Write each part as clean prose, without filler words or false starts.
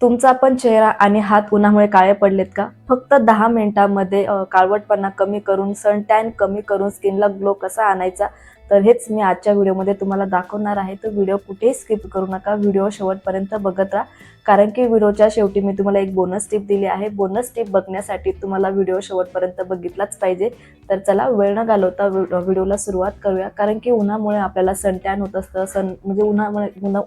तुमचा पण चेहरा आणि हात उन्हामुळे काळे पडलेत का? फक्त 10 मिनिटांमध्ये काळवटपणा कमी करून, सन टॅन कमी करून स्किनला ग्लो कसा आणायचा, तर हेच मी आजच्या व्हिडिओमध्ये तुम्हाला दाखवणार आहे. तर व्हिडिओ कुठेही स्किप करू नका. व्हिडिओ शेवटपर्यंत बघत राहा. कारण की व्हिडिओच्या शेवटी मी तुम्हाला एक बोनस टिप दिली आहे. बोनस टिप बघण्यासाठी तुम्हाला व्हिडिओ शेवटपर्यंत बघितलाच पाहिजे. तर चला वेळ न घालवता व्हिडिओला सुरुवात करूया. कारण की उन्हामुळे आपल्याला सन टॅन होत असतं. म्हणजे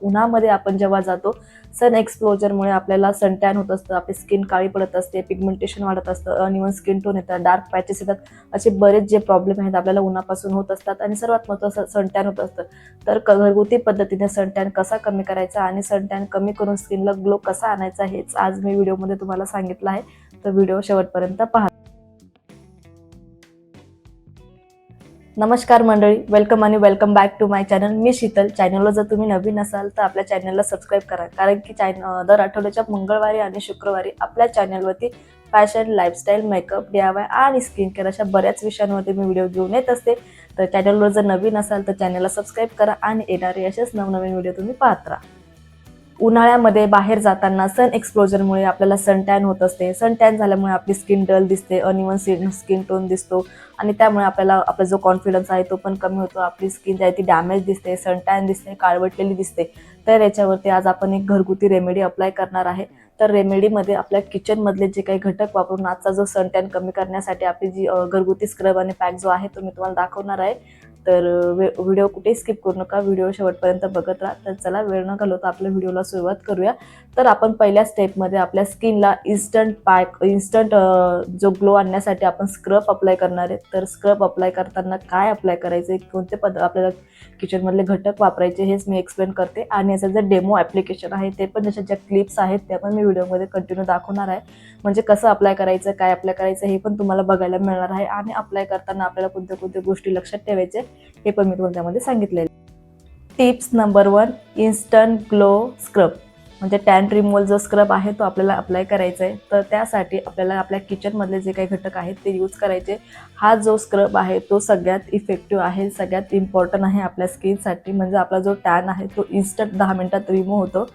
उन्हामध्ये आपण जेव्हा जातो, सन एक्सपोजरमुळे आपल्याला सन टॅन होत असतं, आपली स्किन काळी पडत असते, पिगमेंटेशन वाढत असतं, अनइव्हन स्किन टोन येतात, डार्क पॅचेस येतात. असे बरेच जे प्रॉब्लेम आहेत आपल्याला उन्हापासून होत असतात आणि सर्वात महत्त्वाचं सन टॅन होत असतं. तर घरगुती पद्धतीने सन टॅन कसा कमी करायचा आणि सन टॅन कमी करून स्किनला ग्लो कसा आणायचा हेच आज मी व्हिडिओमध्ये तुम्हाला सांगितलं आहे. तर व्हिडिओ शेवटपर्यंत पहा. नमस्कार मंडळी, वेलकम आणि welcome back to my channel. मी शीतल. चॅनलला जर तुम्ही नवीन असाल तर आपल्या चॅनलला सबस्क्राईब करा. कारण की दर आठवड्याच्या मंगळवारी आणि शुक्रवारी आपल्या चॅनलवरती फॅशन, लाईफस्टाईल, मेकअप, DIY आणि स्किन केअर अशा बऱ्याच विषयांवरती मी व्हिडिओ घेऊन येत असते. तर चॅनलवर जर नवीन असाल तर चॅनलला सबस्क्राईब करा आणि येणारे असेच नवनवीन व्हिडिओ तुम्ही पाहत राहा. उन्हाळ्यामध्ये बाहेर जाताना सन एक्सपोजरमुळे आपल्याला सन टॅन होत असते. सन टॅन झाल्यामुळे आपली स्किन डल दिसते, अनइव्हन स्किन टोन दिसतो आणि त्यामुळे आपला जो कॉन्फिडन्स आहे तो पण कमी होतो. आपली स्किन जी आहे ती डॅमेज दिसते, सन टॅन दिसते, काळवटलेली दिसते. तर याच्यावरती आज आपण एक घरगुती रेमेडी अप्लाय करणार आहे. तर रेमेडीमध्ये आपल्या किचनमधले जे काही घटक वापरून आजचा जो सन टॅन कमी करण्यासाठी आपली जी घरगुती स्क्रब आणि पॅक जो आहे तो मी तुम्हाला दाखवणार आहे. तर व्हिडिओ कुठेही स्किप करू नका. व्हिडिओ शेवटपर्यंत बघत राहा. तर चला वेळ न घालवता आपल्या व्हिडिओला सुरुवात करूया. तर आपण पहिल्या स्टेपमध्ये आपल्या स्किनला इन्स्टंट जो ग्लो आणण्यासाठी आपण स्क्रब अप्लाय करणार आहे. तर स्क्रब अप्लाय करताना काय अप्लाय करायचे, कोणते आपल्याला किचनमधले घटक वापरायचे हेच मी एक्सप्लेन करते. आणि याचं जे डेमो ॲप्लिकेशन आहे ते पण, त्याच्या ज्या क्लिप्स आहेत त्या पण मी व्हिडिओमध्ये कंटिन्यू दाखवणार आहे. म्हणजे कसं अप्लाय करायचं, काय अप्लाय करायचं हे पण तुम्हाला बघायला मिळणार आहे. आणि अप्लाय करताना आपल्याला कोणत्या कोणत्या गोष्टी लक्षात ठेवायचे हे पण मी तुम्हाला त्यामध्ये सांगितलेले. Tips number 1, instant glow scrub. म्हणजे टॅन रिमूव्हल जो स्क्रब आहे तो आपल्याला अप्लाय करायचा आहे. तर त्यासाठी आपल्याला आपल्या किचनमधले जे काही घटक आहेत ते यूज करायचे. हा जो स्क्रब आहे तो सगळ्यात इफेक्टिव्ह आहे, सगळ्यात इम्पॉर्टंट आहे आपल्या स्किनसाठी. म्हणजे आपला जो टॅन आहे तो इन्स्टंट 10 मिनिटात रिमूव्ह होतो.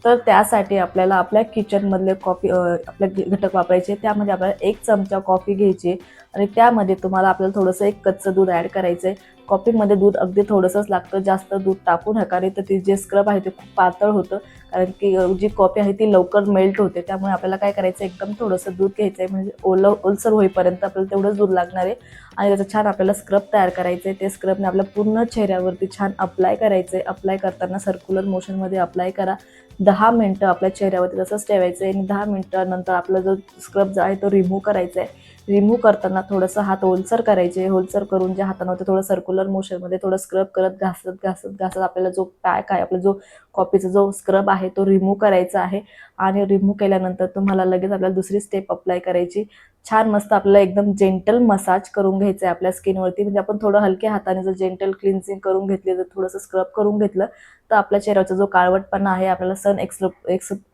तर त्यासाठी आपल्याला आपल्या किचनमधले आपले घटक वापरायचे. त्यामध्ये आपल्याला 1 चमचा कॉफी घ्यायची आणि त्यामध्ये तुम्हाला आपल्याला थोडंसं एक कच्चं दूध ॲड करायचं आहे. कॉफीमध्ये दूध अगदी थोडंसंच लागतं, जास्त दूध टाकू नका, नाही तर ते जे स्क्रब आहे ते खूप पातळ होतं. कारण की जी कॉफी आहे ती लवकर मेल्ट होते. त्यामुळे आपल्याला काय करायचं, एकदम थोडंसं दूध घ्यायचं आहे. म्हणजे ओलसर होईपर्यंत आपल्याला तेवढंच दूध लागणार आहे. आणि त्याचं छान आपल्याला स्क्रब तयार करायचं आहे. ते स्क्रबने आपल्या पूर्ण चेहऱ्यावरती छान अप्लाय करायचं आहे. अप्लाय करताना सर्क्युलर मोशनमध्ये अप्लाय करा. 10 मिनिटं आपल्या चेहऱ्यावरती तसंच ठेवायचं आहे आणि 10 मिनिटानंतर आपला जो स्क्रब जो आहे तो रिमूव्ह करायचा आहे. रिमूव्ह करताना थोडंसं हात ओलसर करायचे. ओलसर करून ज्या हातांवरती थोडं सर्क्युलर मोशनमध्ये थोडं स्क्रब करत घासत आपल्याला जो पॅक आहे, आपला जो कॉफीचा जो स्क्रब आहे तो रिमूव्ह करायचा आहे. आणि रिमूव्ह केल्यानंतर तुम्हाला लगेच आपल्याला दुसरी स्टेप अप्लाय करायची. छान मस्त आपल्याला एकदम जेंटल मसाज करून घ्यायचं आहे आपल्या स्किनवरती. म्हणजे आपण थोडं हलक्या हाताने जर जेंटल क्लिन्झिंग करून घेतली, जर थोडंसं स्क्रब करून घेतलं तर आपल्या चेहऱ्याचा जो काळवटपणा आहे, आपल्याला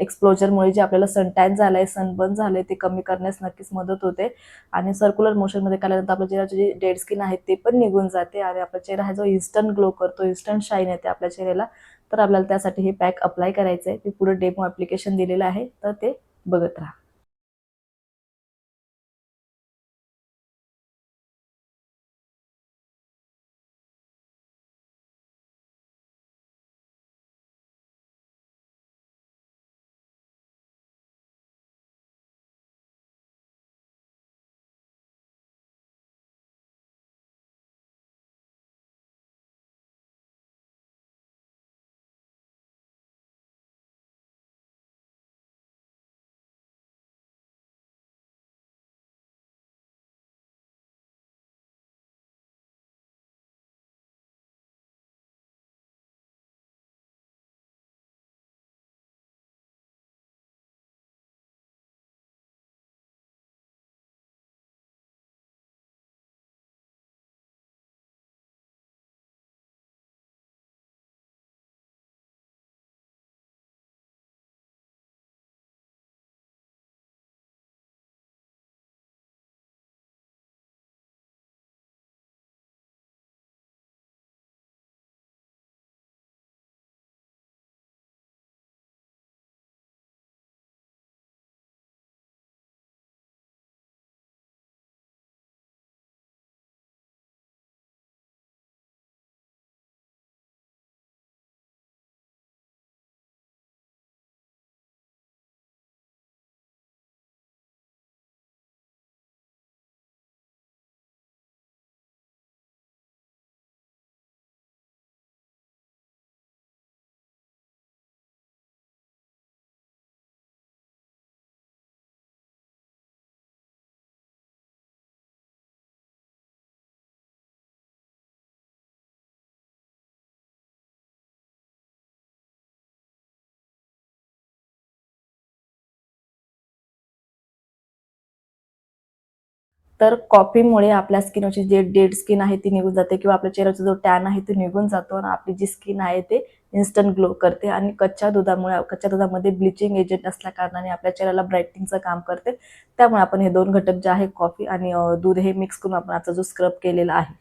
एक्सप्लोजरमुळे जे आपल्याला सन टॅन झालंय, सनबर्न झालंय ते कमी करण्यास नक्कीच मदत होते. आणि सर्क्युलर मोशनमध्ये केल्यानंतर आपल्या चेहऱ्याची जी डेड स्किन आहे ते पण निघून जाते आणि आपला चेहरा हा जो इन्स्टंट ग्लो करतो, इन्स्टंट शाईन येते आपल्या चेहऱ्याला. तर आपल्याला त्यासाठी हे पॅक अप्लाय करायचं आहे. ते पुढे डेमो ॲप्लिकेशन दिलेलं आहे, तर ते बघत राहा. तर कॉफीमुळे आपल्या स्किनवरची जे डेड स्किन आहे ती निघून जाते किंवा आपल्या चेहऱ्याचा जो टॅन आहे तो निघून जातो आणि आपली जी स्किन आहे ते इन्स्टंट ग्लो करते. आणि कच्च्या दुधामध्ये ब्लिचिंग एजंट असल्या कारणाने आपल्या चेहऱ्याला ब्राईटनिंगचं काम करते. त्यामुळे आपण हे 2 घटक जे आहे कॉफी आणि दूध हे मिक्स करून आपण आजचा जो स्क्रब केलेला आहे.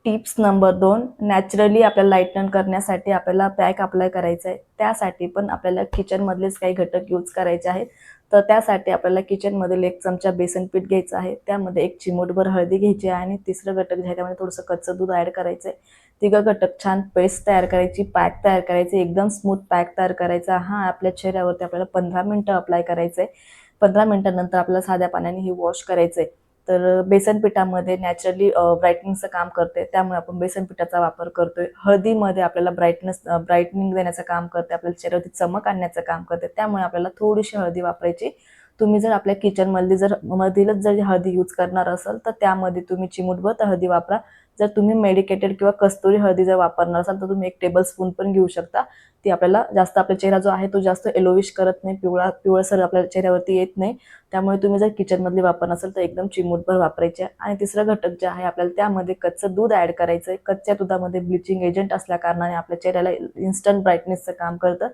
टिप्स नंबर 2, नॅचरली आपल्याला लाईटन करण्यासाठी आपल्याला पॅक अप्लाय करायचा आहे. त्यासाठी पण आपल्याला किचनमधलेच काही घटक यूज करायचे आहेत. तर त्यासाठी आपल्याला किचनमधील 1 चमचा बेसन पीठ घ्यायचं आहे. त्यामध्ये 1 चिमूटभर हळदी घ्यायची आहे आणि तिसरं घटक जे आहे त्यामध्ये थोडंसं कच्चं दूध ॲड करायचं आहे. तिघं घटक छान पेस्ट तयार करायची, पॅक तयार करायची, एकदम स्मूथ पॅक तयार करायचा. हा आपल्या चेहऱ्यावरती आपल्याला 15 मिनिटं अप्लाय करायचं आहे. 15 मिनिटांनंतर आपल्याला साध्या पाण्याने हे वॉश करायचं आहे. तर बेसन पिठामध्ये नॅचरली ब्राईटनिंगचं काम करते, त्यामुळे आपण बेसन पिठाचा वापर करतोय. हळदीमध्ये आपल्याला ब्राईटनिंग देण्याचं काम करते, आपल्याला चेहऱ्यावरती चमक आणण्याचं काम करते, त्यामुळे आपल्याला थोडीशी हळदी वापरायची. तुम्ही जर आपल्या किचनमधली मधीलच जर हळदी यूज करणार असाल तर त्यामध्ये तुम्ही चिमूटभर हळदी वापरा. जर तुम्ही मेडिकेटेड किंवा कस्तुरी हळदी जर वापरणार असाल तर तुम्ही 1 टेबलस्पून पण घेऊ शकता. ती आपल्याला जास्त आपला चेहरा जो आहे तो जास्त येलोविश करत नाही, पिवळसर आपल्या चेहऱ्यावरती येत नाही. त्यामुळे तुम्ही जर किचनमधली वापरणार असाल तर एकदम चिमूटभर वापरायचे. आणि तिसरं घटक जे आहे आपल्याला त्यामध्ये कच्चं दूध ॲड करायचं आहे. कच्च्या दुधामध्ये ब्लिचिंग एजंट असल्या कारणाने आपल्या चेहऱ्याला इन्स्टंट ब्राईटनेसचं काम करतं.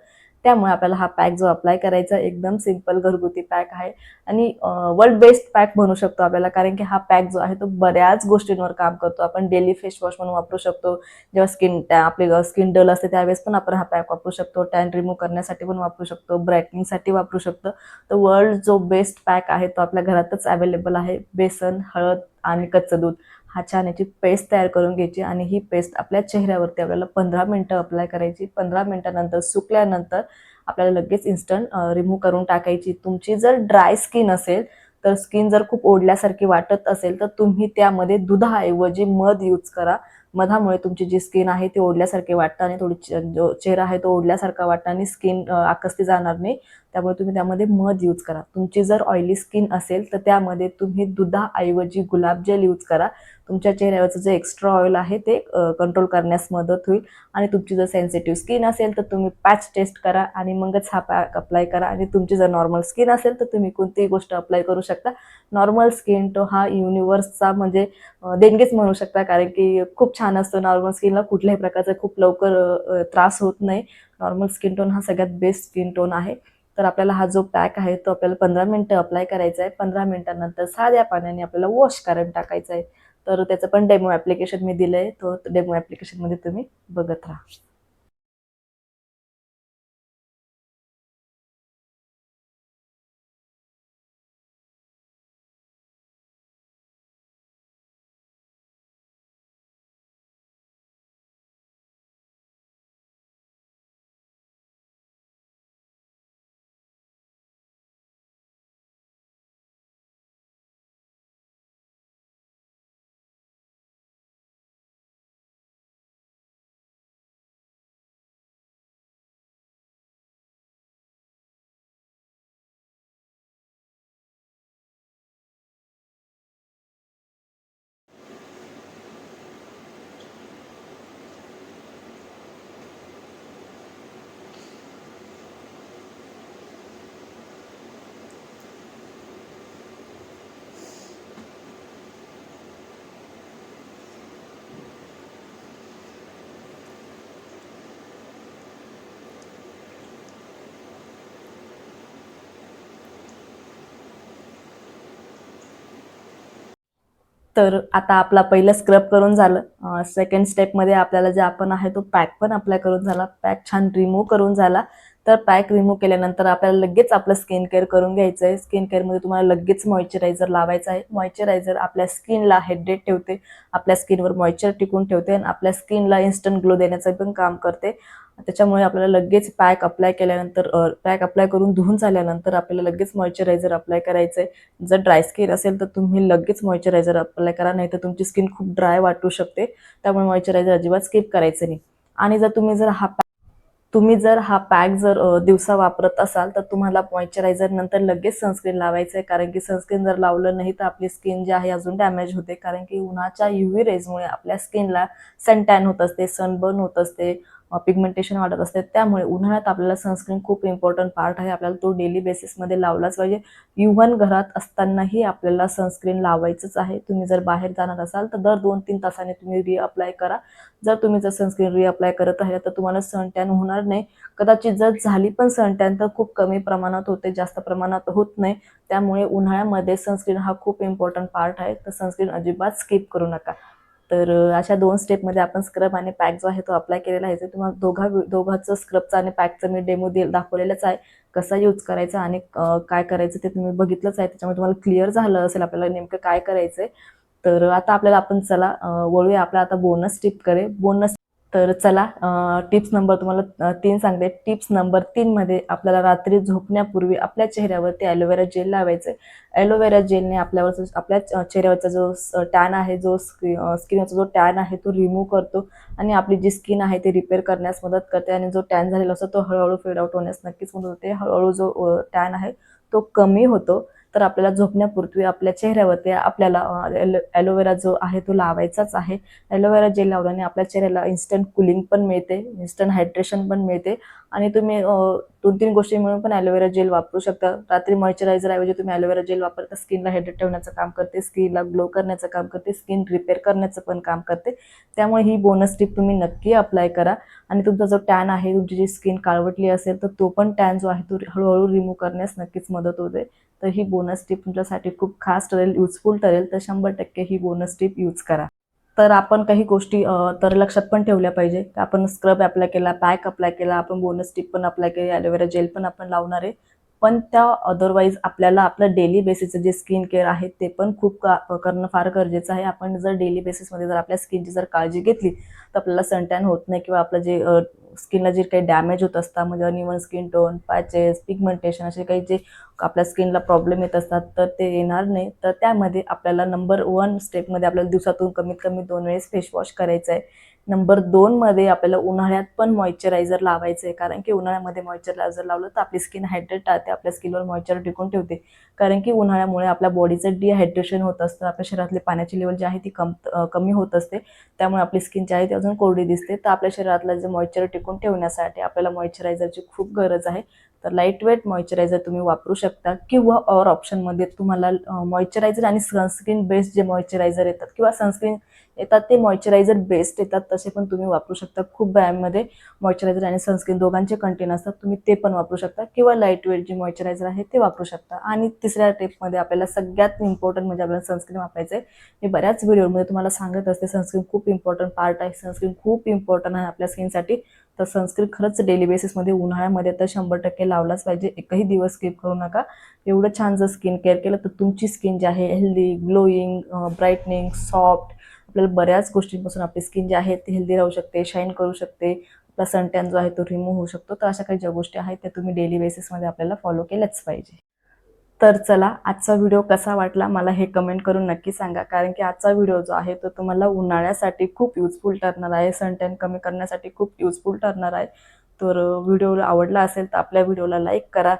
त्यामुळे आपल्याला हा पॅक जो अप्लाय करायचा एकदम सिंपल घरगुती पॅक आहे आणि वर्ल्ड बेस्ट पॅक म्हणू शकतो आपल्याला, कारण की हा पॅक जो आहे तो बऱ्याच गोष्टींवर काम करतो. आपण डेली फेस वॉश म्हणून वापरू शकतो. जेव्हा आपली स्किन डल असते त्यावेळेस पण आपण हा पॅक वापरू शकतो. टॅन रिमूव्ह करण्यासाठी पण वापरू शकतो, ब्राईटनिंगसाठी वापरू शकतो. तर वर्ल्ड जो बेस्ट पॅक आहे तो आपल्या घरातच अवेलेबल आहे. बेसन, हळद आणि कच्चं दूध हा छान याची पेस्ट तयार करून घ्यायची आणि ही पेस्ट आपल्या चेहऱ्यावरती आपल्याला 15 मिनिटं अप्लाय करायची. 15 मिनिटानंतर सुकल्यानंतर आपल्याला लगेच इन्स्टंट रिमूव्ह करून टाकायची. तुमची जर ड्राय स्किन असेल तर स्किन जर खूप ओढल्यासारखी वाटत असेल तर तुम्ही त्यामध्ये दुधाऐवजी मध यूज करा. मधामुळे तुमची जी स्किन आहे ती ओढल्यासारखी वाटतं आणि थोडी जो चेहरा आहे तो ओढल्यासारखा वाटतं आणि स्किन आकसली जाणार नाही. त्यामुळे तुम्ही त्यामध्ये मध यूज करा. तुमची जर ऑइली स्किन असेल तर त्यामध्ये तुम्ही दुधाऐवजी गुलाबजल यूज करा. तुमच्या चेहऱ्यावरचं जे एक्स्ट्रा ऑइल आहे ते कंट्रोल करण्यास मदत होईल. आणि तुमची जर सेन्सिटिव्ह स्किन असेल तर तुम्ही पॅच टेस्ट करा आणि मगच हा पॅक अप्लाय करा. आणि तुमची जर नॉर्मल स्किन असेल तर तुम्ही कोणतीही गोष्ट अप्लाय करू शकता. नॉर्मल स्किन टोन हा युनिव्हर्सचा म्हणजे देणगीच म्हणू शकता, कारण की खूप छान असतो. नॉर्मल स्किनला कुठल्याही प्रकारचा खूप लवकर त्रास होत नाही. नॉर्मल स्किन टोन हा सगळ्यात बेस्ट स्किन टोन आहे. तर आपल्याला हा जो पॅक आहे तो आपल्याला 15 मिनिटं अप्लाय करायचा आहे. 15 मिनिटांनंतर साध्या पाण्याने आपल्याला वॉश करून टाकायचं आहे. तर त्याचं पण डेमो ॲप्लिकेशन मी दिलंय, तो डेमो ॲप्लिकेशनमध्ये तुम्ही बघत राहा. तर आता आपला पहिलं स्क्रब करून झालं. सेकंड स्टेपमध्ये आपल्याला जे आपण आहे तो पॅक पण अप्लाय करून झाला. पॅक छान रिमूव्ह करून झाला. तर पॅक रिमूव्ह केल्यानंतर आपल्याला लगेच आपलं स्किन केअर करून घ्यायचं आहे. स्किन केअरमध्ये तुम्हाला लगेच मॉइश्चरायझर लावायचं आहे. मॉइश्चरायझर आपल्या स्किनला हायड्रेट ठेवते, आपल्या स्किनवर मॉइश्चर टिकून ठेवते आणि आपल्या स्किनला इन्स्टंट ग्लो देण्याचं पण काम करते. त्याच्यामुळे आपल्याला लगेच पॅक अप्लाय करून धुवून झाल्यानंतर आपल्याला लगेच मॉइश्चरायझर अप्लाय करायचं आहे. जर ड्राय स्किन असेल तर तुम्ही लगेच मॉइश्चरायझर अप्लाय करा, नाहीतर तुमची स्किन खूप ड्राय वाटू शकते. त्यामुळे मॉइश्चरायझर अजिबात स्किप करायचं नाही. आणि जर तुम्ही दिवसा वापरत असाल तर तुम्हाला मॉइश्चरायझर नंतर लगेच सनस्क्रीन लावायचं आहे, कारण की सनस्क्रीन जर लावलं नाही तर आपली स्किन जी आहे अजून डॅमेज होते, कारण की उन्हाच्या UV रेजमुळे आपल्या स्किनला सन टॅन होत असते, सनबर्न होत असते, पिगमेंटेशन वाढत असते. त्यामुळे उन्हाळ्यात आपल्याला सनस्क्रीन खूप इम्पॉर्टंट पार्ट आहे. आपल्याला तो डेली बेसिसमध्ये लावलाच पाहिजे. इव्हन घरात असतानाही आपल्याला सनस्क्रीन लावायचंच आहे. तुम्ही जर बाहेर जाणार असाल तर दर 2-3 तासाने तुम्ही रिअप्लाय करा. जर तुम्ही जर सनस्क्रीन रिअप्लाय करत आहे तर तुम्हाला सन टॅन होणार नाही. कदाचित जर झाली पण सन टॅन तर खूप कमी प्रमाणात होते, जास्त प्रमाणात होत नाही. त्यामुळे उन्हाळ्यामध्ये सनस्क्रीन हा खूप इम्पॉर्टंट पार्ट आहे. तर सनस्क्रीन अजिबात स्किप करू नका. तर अशा 2 स्टेपमध्ये आपण स्क्रब आणि पॅक जो आहे तो अप्लाय केलेला आहे. तुम्हाला दोघांचं स्क्रबचा आणि पॅकचा मी डेमो दाखवलेलाच आहे. कसा यूज करायचा आणि काय करायचं ते तुम्ही बघितलंच आहे. त्याच्यामुळे तुम्हाला क्लिअर झालं असेल आपल्याला नेमकं काय करायचंय. तर आता आपल्याला आपण चला वळूया आपला आता बोनस टिपकडे. तर चला टिप्स नंबर तुम्हाला 3 सांगते. टिप्स नंबर 3 मध्ये आपल्याला रात्री झोपण्यापूर्वी आपल्या चेहऱ्यावरती ॲलोवेरा जेल लावायचं. ॲलोवेरा जेलने आपल्या चेहऱ्यावरचा जो टॅन आहे, जो स्किनवरचा जो टॅन आहे तो रिमूव्ह करतो आणि आपली जी स्किन आहे ती रिपेअर करण्यास मदत करते आणि जो टॅन झालेला असतो तो हळूहळू फेड आउट होण्यास नक्कीच मदत होते. हळूहळू जो टॅन आहे तो कमी होतो. तर आपल्याला झोपण्यापूर्वी आपल्या चेहऱ्यावरती आपल्याला ॲलोवेरा जो आहे तो लावायचाच आहे. ॲलोवेरा जेल लावल्याने आपल्या चेहऱ्याला इन्स्टंट कूलिंग पण मिळते, इन्स्टंट हायड्रेशन पण मिळते आणि तुम्ही 2-3 गोष्टी मिळून पण ॲलोवेरा जेल वापरू शकता. रात्री मॉइश्चरायझर ऐवजी तुम्ही ॲलोवेरा जेल वापरता. स्किनला हायड्रेट ठेवण्याचं काम करते, स्किनला ग्लो करण्याचं काम करते, स्किन रिपेअर करण्याचं पण काम करते. त्यामुळे ही बोनस टिप तुम्ही नक्की अप्लाय करा आणि तुमचा जो टॅन आहे, तुमची जी स्किन काळवटली असेल तर तो पण टॅन जो आहे तो हळूहळू रिमूव्ह करण्यास नक्कीच मदत होते. तर ही बोनस टिप तुमच्यासाठी खूप खास ठरेल, युजफुल ठरेल. तर 100% ही बोनस टिप यूज करा. तर आपण काही गोष्टी तर लक्षात पण ठेवल्या पाहिजे. आपण स्क्रब अप्लाय केला, पॅक अप्लाय केला, आपण बोनस टिप पण अप्लाय केली, ॲलोवेरा जेल पण आपण लावणार आहे. पण त्या अदरवाईज आपल्याला आपलं डेली बेसिसचं जे स्किन केअर आहे ते पण खूप करणं फार गरजेचं आहे. आपण जर डेली बेसिसमध्ये जर आपल्या स्किनची जर काळजी घेतली तर आपल्याला सनटॅन होत नाही किंवा आपलं जे स्किनला जे काही डॅमेज होत असतात म्हणजे uneven skin tone, patches, pigmentation असे काही जे आपल्या स्किनला प्रॉब्लेम येत असतात तर ते येणार नाही. तर त्यामध्ये आपल्याला नंबर 1 स्टेपमध्ये आपल्याला दिवसातून कमीत कमी 2 वेळेस फेस वॉश करायचं आहे. नंबर 2 मध्ये आपल्याला उन्हाळ्यात पण मॉइश्चरायझर लावायचं आहे. कारण की उन्हाळ्यामध्ये मॉइश्चरायझर लावलं तर आपली स्किन हायड्रेट राहते, आपल्या स्किनवर मॉइश्चर टिकून ठेवते. कारण की उन्हाळ्यामुळे आपल्या बॉडीचं डिहायड्रेशन होत असतं, आपल्या शरीरातली पाण्याची लेवल जी आहे ती कमी होत असते. त्यामुळे आपली स्किन जी आहे ती अजून कोरडी दिसते. तर आपल्या शरीरातलं जे मॉइश्चर टिकून ठेवण्यासाठी आपल्याला मॉइश्चरायझरची खूप गरज आहे. तर लाईट वेट मॉइश्चरायझर तुम्ही वापरू शकता किंवा ऑर ऑप्शनमध्ये तुम्हाला मॉइश्चरायझर आणि सनस्क्रीन बेस्ड जे मॉइश्चरायझर येतात किंवा सनस्क्रीन येतात ते मॉइश्चरायझर बेस्ड येतात तसे पण तुम्ही वापरू शकता. खूप ब्रँडमध्ये मॉइश्चरायझर आणि सनस्क्रीन दोघांचे कंटेन असतात, तुम्ही ते पण वापरू शकता किंवा लाईट वेट जे मॉइश्चरायझर आहे ते वापरू शकता. आणि तिसऱ्या टिपमध्ये आपल्याला सगळ्यात इम्पॉर्टंट म्हणजे आपल्याला सनस्क्रीन वापरायचं आहे. मी बऱ्याच व्हिडिओमध्ये तुम्हाला सांगत असते सनस्क्रीन खूप इम्पॉर्टंट पार्ट आहे, सनस्क्रीन खूप इम्पॉर्टंट आहे आपल्या स्किनसाठी. तर सनस्क्रीन खरंच डेली बेसिसमध्ये उन्हाळ्यामध्ये तर 100% लावलाच पाहिजे. एकही दिवस स्किप करू नका. एवढं छान जर स्किन केअर केलं तर तुमची स्किन जी आहे हेल्दी, ग्लोईंग, ब्राईटनिंग, सॉफ्ट आपल्याला बऱ्याच गोष्टींपासून आपली स्किन जी आहे ती हेल्दी राहू शकते, शाईन करू शकते. आपला सनटॅन जो आहे तो रिमूव्ह होऊ शकतो. तर अशा काही ज्या गोष्टी आहेत त्या तुम्ही डेली बेसिसमध्ये आपल्याला फॉलो केल्याच पाहिजे. तर चला आजचा व्हिडिओ कसा वाटला मला हे कमेंट करून नक्की सांगा. कारण की आजचा व्हिडिओ जो आहे तो तुम्हाला उन्हाळ्यासाठी खूप युजफुल ठरणार आहे, सनटॅन कमी करण्यासाठी खूप युजफुल ठरणार आहे. तर व्हिडिओ आवडला असेल तर आपल्या व्हिडिओला लाईक करा.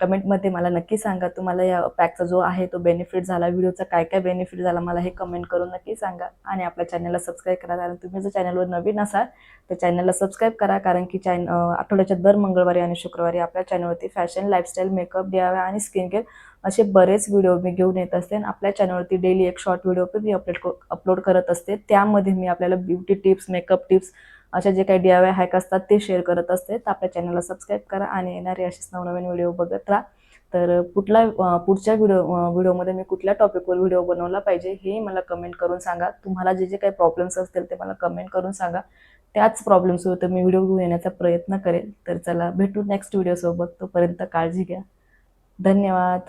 कमेंटमध्ये मला नक्की सांगा तुम्हाला या पॅकचा जो आहे तो बेनिफिट झाला, व्हिडिओचा काय काय बेनिफिट झाला मला हे कमेंट करून नक्की सांगा. आणि आपल्या चॅनलला सबस्क्राईब करा. कारण तुम्ही जर चॅनलवर नवीन असाल तर चॅनलला सबस्क्राईब करा. कारण की आठवड्याच्या दर मंगळवारी आणि शुक्रवारी आपल्या चॅनलवरती फॅशन, लाईफस्टाईल, मेकअप, DIY आणि स्किन केअर असे बरेच व्हिडिओ मी घेऊन येत असते. आपल्या चॅनलवरती डेली एक शॉर्ट व्हिडिओ पण मी अपलोड करत असते. त्यामध्ये मी आपल्याला ब्युटी टिप्स, मेकअप टिप्स अशा जे काही DIY हॅक असतात ते शेअर करत असते. तर आपल्या चॅनलला सबस्क्राईब करा आणि येणारे असेच नवनवीन व्हिडिओ बघत राहा. तर पुढच्या व्हिडिओमध्ये मी कुठल्या टॉपिकवर व्हिडिओ बनवला पाहिजे हे मला कमेंट करून सांगा. तुम्हाला जे जे काही प्रॉब्लेम्स असतील ते मला कमेंट करून सांगा. त्याच प्रॉब्लेम्सवर मी व्हिडिओ घेऊन येण्याचा प्रयत्न करेल. तर चला भेटू नेक्स्ट व्हिडिओसोबत. तोपर्यंत काळजी घ्या. धन्यवाद.